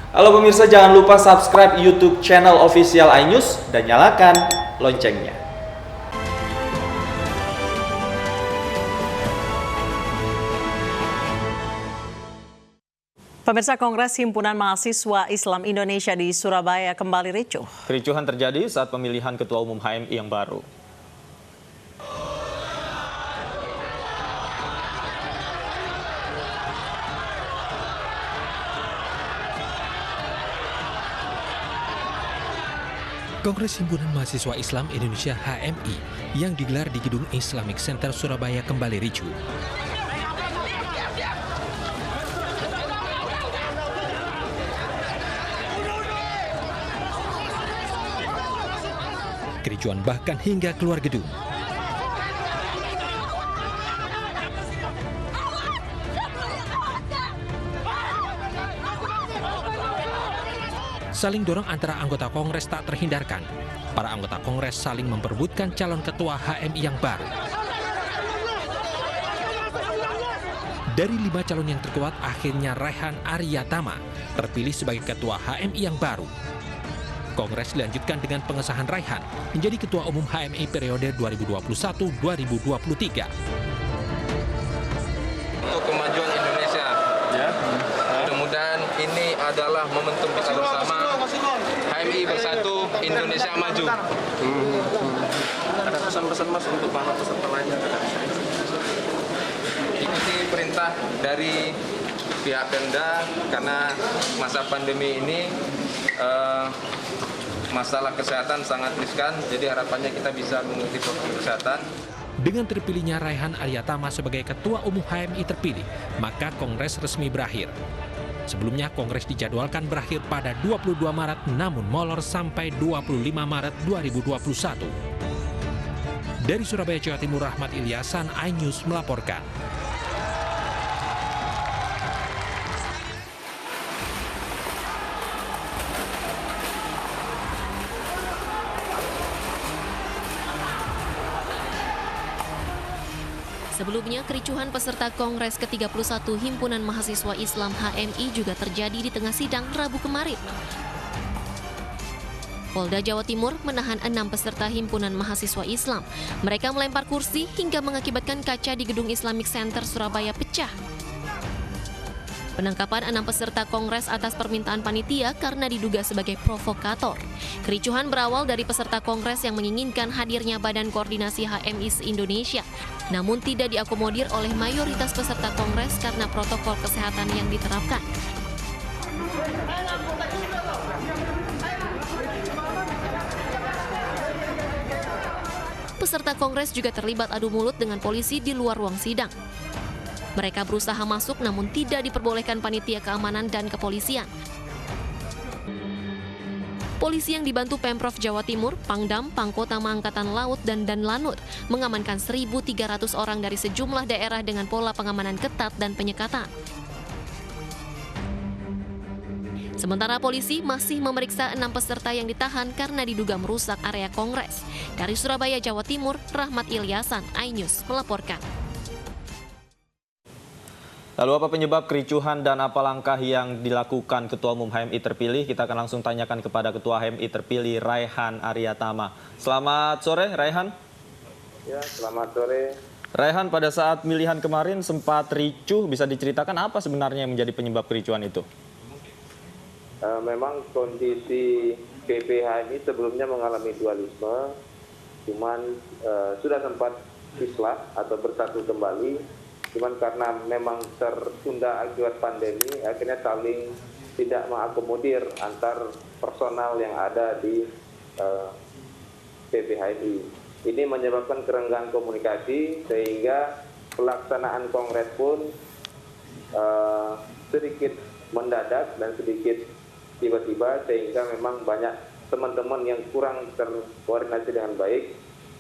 Halo pemirsa, jangan lupa subscribe YouTube channel official iNews dan nyalakan loncengnya. Pemirsa, Kongres Himpunan Mahasiswa Islam Indonesia di Surabaya kembali ricuh. Kericuhan terjadi saat pemilihan Ketua Umum HMI yang baru. Kongres Himpunan Mahasiswa Islam Indonesia HMI yang digelar di Gedung Islamic Center Surabaya kembali ricuh. Kericuhan bahkan hingga keluar gedung. Saling dorong antara anggota Kongres tak terhindarkan. Para anggota Kongres saling memperebutkan calon ketua HMI yang baru. Dari 5 calon yang terkuat, akhirnya Raihan Aryatama terpilih sebagai ketua HMI yang baru. Kongres dilanjutkan dengan pengesahan Raihan menjadi Ketua Umum HMI periode 2021-2023. Untuk kemajuan Indonesia, mudah-mudahan ini adalah momentum kita bersama. HMI bersatu, Indonesia maju. Ada pesan-pesan Mas untuk para peserta lainnya? Ikuti perintah dari pihak Pemda karena masa pandemi ini masalah kesehatan sangat riskan, jadi harapannya kita bisa mengikuti protokol kesehatan. Dengan terpilihnya Raihan Aryatama sebagai Ketua Umum HMI terpilih, maka Kongres resmi berakhir. Sebelumnya Kongres dijadwalkan berakhir pada 22 Maret, namun molor sampai 25 Maret 2021. Dari Surabaya, Jawa Timur, Rahmat Ilyasan, iNews melaporkan. Sebelumnya, kericuhan peserta Kongres ke-31 Himpunan Mahasiswa Islam HMI juga terjadi di tengah sidang Rabu kemarin. Polda Jawa Timur menahan 6 peserta Himpunan Mahasiswa Islam. Mereka melempar kursi hingga mengakibatkan kaca di Gedung Islamic Center Surabaya pecah. Penangkapan 6 peserta Kongres atas permintaan panitia karena diduga sebagai provokator. Kericuhan berawal dari peserta Kongres yang menginginkan hadirnya Badan Koordinasi HMI se-Indonesia, namun tidak diakomodir oleh mayoritas peserta Kongres karena protokol kesehatan yang diterapkan. Peserta Kongres juga terlibat adu mulut dengan polisi di luar ruang sidang. Mereka berusaha masuk namun tidak diperbolehkan panitia keamanan dan kepolisian. Polisi yang dibantu Pemprov Jawa Timur, Pangdam, Pangkotama Angkatan Laut, dan Danlanut mengamankan 1.300 orang dari sejumlah daerah dengan pola pengamanan ketat dan penyekatan. Sementara polisi masih memeriksa 6 peserta yang ditahan karena diduga merusak area Kongres. Dari Surabaya, Jawa Timur, Rahmat Ilyasan, iNews melaporkan. Lalu apa penyebab kericuhan dan apa langkah yang dilakukan Ketua Umum HMI terpilih? Kita akan langsung tanyakan kepada Ketua HMI terpilih Raihan Aryatama. Selamat sore Raihan. Ya, selamat sore. Raihan, pada saat pemilihan kemarin sempat ricuh, bisa diceritakan apa sebenarnya yang menjadi penyebab kericuhan itu? Memang kondisi PP HMI sebelumnya mengalami dualisme, cuman sudah sempat islah atau bersatu kembali. Cuman karena memang tertunda akibat pandemi, akhirnya saling tidak mengakomodir antar personal yang ada di PPHMI. Ini menyebabkan kerenggangan komunikasi sehingga pelaksanaan kongres pun sedikit mendadak dan sedikit tiba-tiba, sehingga memang banyak teman-teman yang kurang terkoordinasi dengan baik.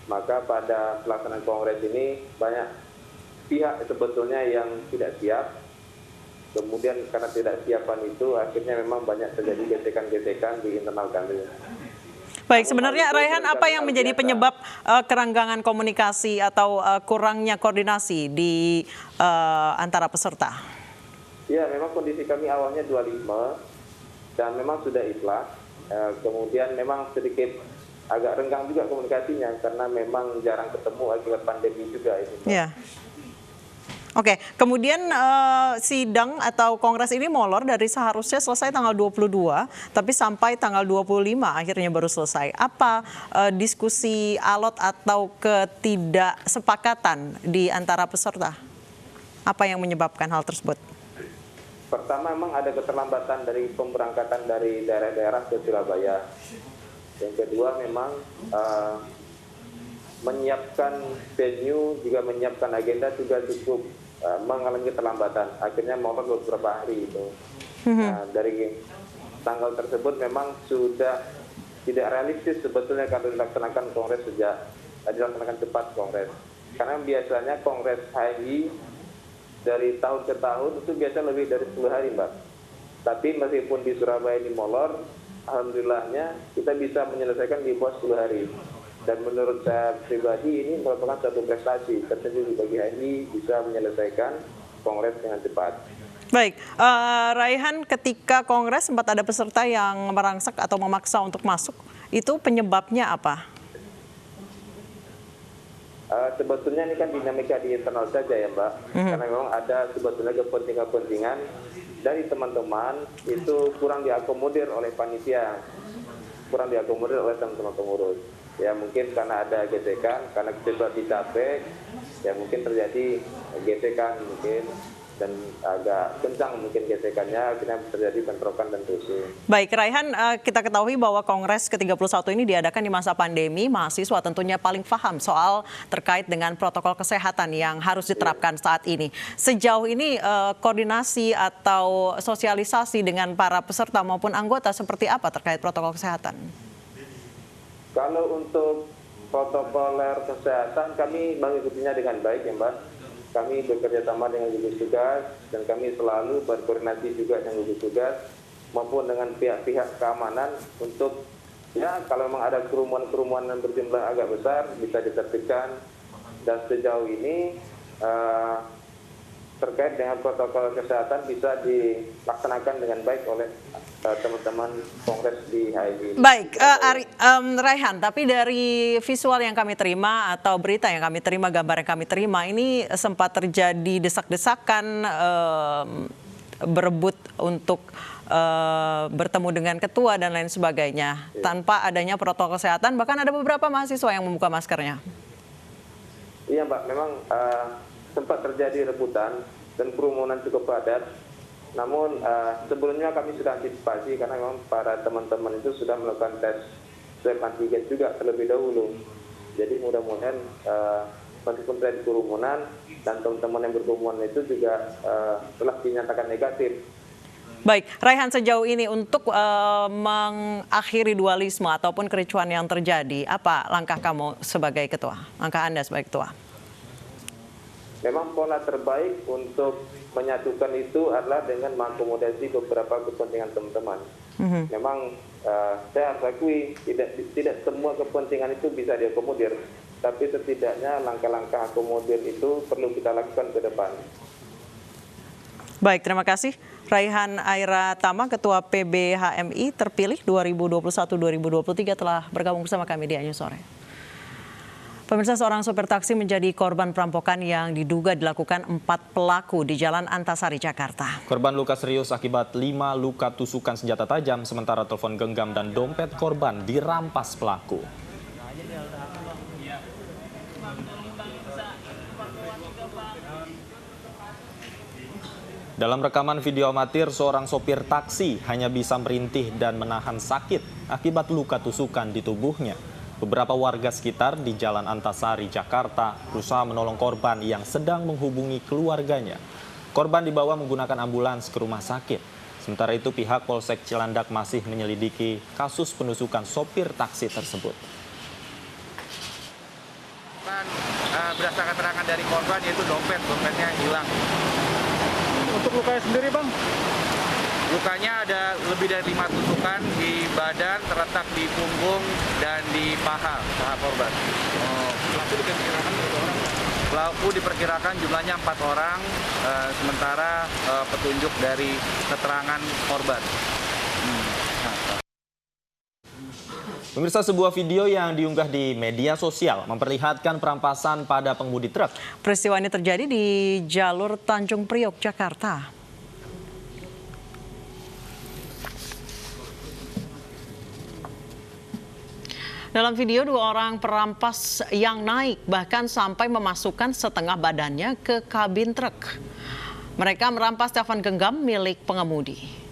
Maka pada pelaksanaan kongres ini banyak pihak sebetulnya yang tidak siap, kemudian karena tidak siapan itu akhirnya memang banyak terjadi gesekan-gesekan di internal kami. Baik, sebenarnya Raihan, apa yang menjadi penyebab kerenggangan komunikasi atau kurangnya koordinasi di antara peserta? Ya, memang kondisi kami awalnya dualisme, dan memang sudah ikhlas. Kemudian memang sedikit agak renggang juga komunikasinya karena memang jarang ketemu akibat pandemi juga itu. Ya. Oke, kemudian sidang atau kongres ini molor dari seharusnya selesai tanggal 22, tapi sampai tanggal 25 akhirnya baru selesai. Apa diskusi alot atau ketidaksepakatan di antara peserta? Apa yang menyebabkan hal tersebut? Pertama, memang ada keterlambatan dari pemberangkatan dari daerah-daerah ke Surabaya. Yang kedua, memang menyiapkan venue, juga menyiapkan agenda juga cukup mengalami keterlambatan. Akhirnya molor beberapa hari itu. Dari tanggal tersebut memang sudah tidak realistis sebetulnya kalau dilaksanakan kongres dilaksanakan cepat kongres. Karena biasanya kongres HMI dari tahun ke tahun itu biasa lebih dari 10 hari, Mbak. Tapi meskipun di Surabaya ini molor, alhamdulillahnya kita bisa menyelesaikan di bawah 10 hari. Dan menurut saya pribadi ini merupakan suatu prestasi tersendiri bagi HMI bisa menyelesaikan kongres dengan cepat. Baik, Raihan, ketika kongres sempat ada peserta yang merangsak atau memaksa untuk masuk, itu penyebabnya apa? Sebetulnya ini kan dinamika di internal saja ya, Mbak. Karena memang ada sebetulnya kepentingan-kepentingan dari teman-teman itu kurang diakomodir oleh panitia, kurang diakomodir oleh teman-teman pengurus. Ya mungkin karena ada gesekan, karena kita capek, ya mungkin terjadi gesekan mungkin, dan agak kencang mungkin gesekannya, akhirnya terjadi bentrokan dan rusuh. Baik, Raihan, kita ketahui bahwa Kongres ke-31 ini diadakan di masa pandemi, mahasiswa tentunya paling paham soal terkait dengan protokol kesehatan yang harus diterapkan saat ini. Sejauh ini koordinasi atau sosialisasi dengan para peserta maupun anggota seperti apa terkait protokol kesehatan? Kalau untuk protokoler kesehatan kami mengikutinya dengan baik ya Mbak. Kami bekerja sama dengan gugus tugas dan kami selalu berkoordinasi juga dengan gugus tugas maupun dengan pihak-pihak keamanan untuk ya kalau memang ada kerumunan yang berjumlah agak besar bisa ditertibkan. Dan sejauh ini terkait dengan protokol kesehatan bisa dilaksanakan dengan baik oleh teman-teman kongres di HMI. Baik, Raihan, tapi dari visual yang kami terima atau berita yang kami terima, gambar yang kami terima, ini sempat terjadi desak-desakan berebut untuk bertemu dengan ketua dan lain sebagainya. Tanpa adanya protokol kesehatan, bahkan ada beberapa mahasiswa yang membuka maskernya. Iya Mbak, memang sempat terjadi rebutan dan kerumunan cukup padat. Namun sebelumnya kami sudah antisipasi karena memang para teman-teman itu sudah melakukan tes swab antigen juga terlebih dahulu. Jadi mudah-mudahan meskipun terjadi kerumunan dan teman-teman yang berkerumun itu juga telah dinyatakan negatif. Baik, Raihan, sejauh ini untuk mengakhiri dualisme ataupun kericuhan yang terjadi, apa langkah kamu sebagai ketua? Langkah Anda sebagai ketua? Memang pola terbaik untuk menyatukan itu adalah dengan mengakomodasi beberapa kepentingan teman-teman. Memang saya harus akui tidak semua kepentingan itu bisa diakomodir, tapi setidaknya langkah-langkah akomodir itu perlu kita lakukan ke depan. Baik, terima kasih. Raihan Ariatama, Ketua PBHMI terpilih 2021-2023 telah bergabung bersama kami di Anju Sore. Pemirsa, seorang sopir taksi menjadi korban perampokan yang diduga dilakukan 4 pelaku di Jalan Antasari, Jakarta. Korban luka serius akibat 5 luka tusukan senjata tajam, sementara telepon genggam dan dompet korban dirampas pelaku. Dalam rekaman video amatir, seorang sopir taksi hanya bisa merintih dan menahan sakit akibat luka tusukan di tubuhnya. Beberapa warga sekitar di Jalan Antasari, Jakarta berusaha menolong korban yang sedang menghubungi keluarganya. Korban dibawa menggunakan ambulans ke rumah sakit. Sementara itu pihak Polsek Cilandak masih menyelidiki kasus penusukan sopir taksi tersebut. Berdasarkan keterangan dari korban yaitu dompetnya hilang. Untuk lukanya sendiri Bang? Lukanya ada lebih dari 5 tusukan di badan, terletak di punggung dan di paha korban. Pelaku diperkirakan jumlahnya 4 orang, sementara petunjuk dari keterangan korban. Pemirsa, sebuah video yang diunggah di media sosial memperlihatkan perampasan pada pengemudi truk. Peristiwa ini terjadi di jalur Tanjung Priok, Jakarta. Dalam video, 2 orang perampas yang naik bahkan sampai memasukkan setengah badannya ke kabin truk. Mereka merampas telepon genggam milik pengemudi.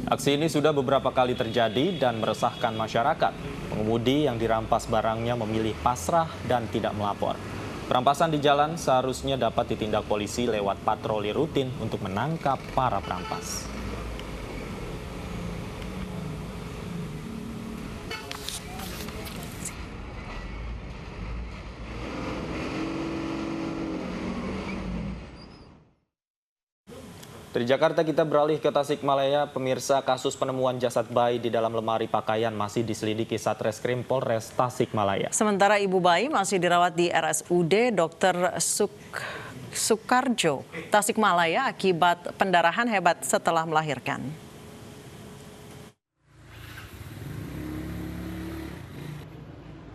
Aksi ini sudah beberapa kali terjadi dan meresahkan masyarakat. Pengemudi yang dirampas barangnya memilih pasrah dan tidak melapor. Perampasan di jalan seharusnya dapat ditindak polisi lewat patroli rutin untuk menangkap para perampas. Dari Jakarta kita beralih ke Tasikmalaya. Pemirsa, kasus penemuan jasad bayi di dalam lemari pakaian masih diselidiki Satreskrim Polres Tasikmalaya. Sementara ibu bayi masih dirawat di RSUD Dr. Sukarjo, Tasikmalaya akibat pendarahan hebat setelah melahirkan.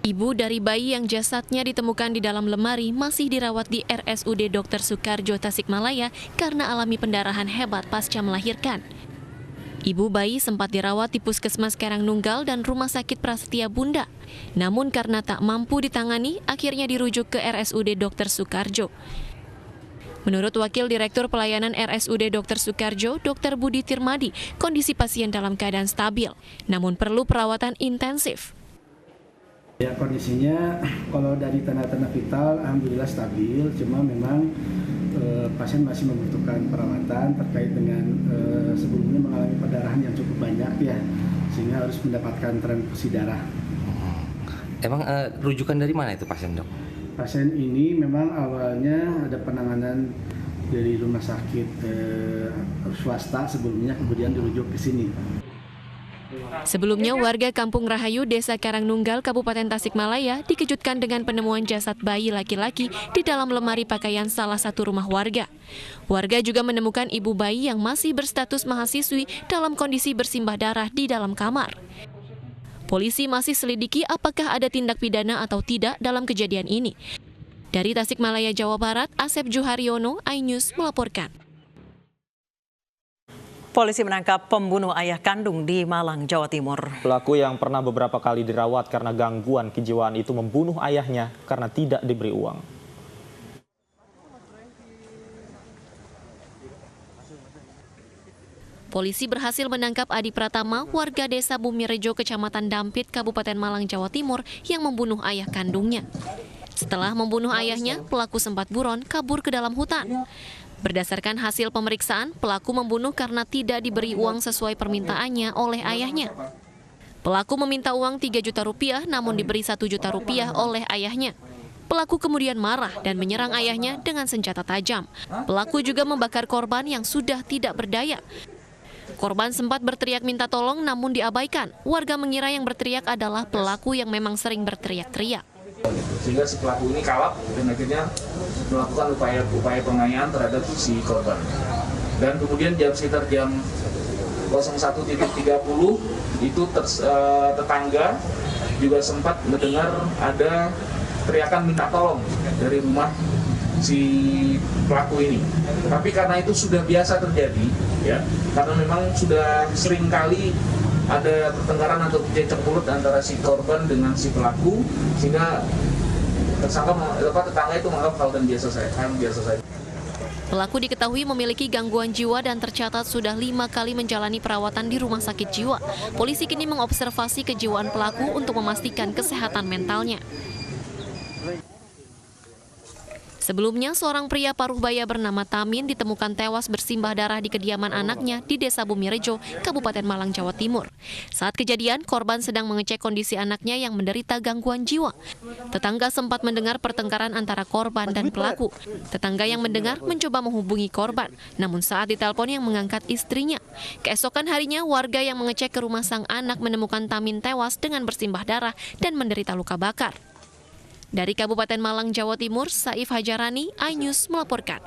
Ibu dari bayi yang jasadnya ditemukan di dalam lemari masih dirawat di RSUD Dr. Sukarjo, Tasikmalaya karena alami pendarahan hebat pasca melahirkan. Ibu bayi sempat dirawat di Puskesmas Karangnunggal dan Rumah Sakit Prasetya Bunda. Namun karena tak mampu ditangani, akhirnya dirujuk ke RSUD Dr. Sukarjo. Menurut Wakil Direktur Pelayanan RSUD Dr. Sukarjo, Dr. Budi Tirmadi, kondisi pasien dalam keadaan stabil, namun perlu perawatan intensif. Ya, kondisinya kalau dari tanda-tanda vital alhamdulillah stabil, cuma memang pasien masih membutuhkan perawatan terkait dengan sebelumnya mengalami perdarahan yang cukup banyak ya, sehingga harus mendapatkan transfusi darah. Emang rujukan dari mana itu pasien, Dok? Pasien ini memang awalnya ada penanganan dari rumah sakit swasta sebelumnya, kemudian dirujuk ke sini. Sebelumnya, warga Kampung Rahayu, Desa Karangnunggal, Kabupaten Tasikmalaya dikejutkan dengan penemuan jasad bayi laki-laki di dalam lemari pakaian salah satu rumah warga. Warga juga menemukan ibu bayi yang masih berstatus mahasiswi dalam kondisi bersimbah darah di dalam kamar. Polisi masih selidiki apakah ada tindak pidana atau tidak dalam kejadian ini. Dari Tasikmalaya, Jawa Barat, Asep Juharyono, iNews melaporkan. Polisi menangkap pembunuh ayah kandung di Malang, Jawa Timur. Pelaku yang pernah beberapa kali dirawat karena gangguan kejiwaan itu membunuh ayahnya karena tidak diberi uang. Polisi berhasil menangkap Adi Pratama, warga desa Bumirejo, Kecamatan Dampit, Kabupaten Malang, Jawa Timur, yang membunuh ayah kandungnya. Setelah membunuh ayahnya, pelaku sempat buron kabur ke dalam hutan. Berdasarkan hasil pemeriksaan, pelaku membunuh karena tidak diberi uang sesuai permintaannya oleh ayahnya. Pelaku meminta uang 3 juta rupiah namun diberi 1 juta rupiah oleh ayahnya. Pelaku kemudian marah dan menyerang ayahnya dengan senjata tajam. Pelaku juga membakar korban yang sudah tidak berdaya. Korban sempat berteriak minta tolong namun diabaikan. Warga mengira yang berteriak adalah pelaku yang memang sering berteriak-teriak. Sehingga si pelaku ini kalap dan akhirnya melakukan upaya penganiayaan terhadap si korban. Dan kemudian sekitar jam 01.30 itu tetangga juga sempat mendengar ada teriakan minta tolong dari rumah si pelaku ini. Tapi karena itu sudah biasa terjadi, ya, karena memang sudah sering kali ada pertengkaran atau cekcok mulut antara si korban dengan si pelaku, sehingga tetangga itu menganggap hal biasa saja. Pelaku diketahui memiliki gangguan jiwa dan tercatat sudah 5 kali menjalani perawatan di rumah sakit jiwa. Polisi kini mengobservasi kejiwaan pelaku untuk memastikan kesehatan mentalnya. Sebelumnya, seorang pria paruh baya bernama Tamin ditemukan tewas bersimbah darah di kediaman anaknya di Desa Bumirejo, Kabupaten Malang, Jawa Timur. Saat kejadian, korban sedang mengecek kondisi anaknya yang menderita gangguan jiwa. Tetangga sempat mendengar pertengkaran antara korban dan pelaku. Tetangga yang mendengar mencoba menghubungi korban, namun saat ditelepon yang mengangkat istrinya. Keesokan harinya, warga yang mengecek ke rumah sang anak menemukan Tamin tewas dengan bersimbah darah dan menderita luka bakar. Dari Kabupaten Malang, Jawa Timur, Saif Hajarani, iNews melaporkan.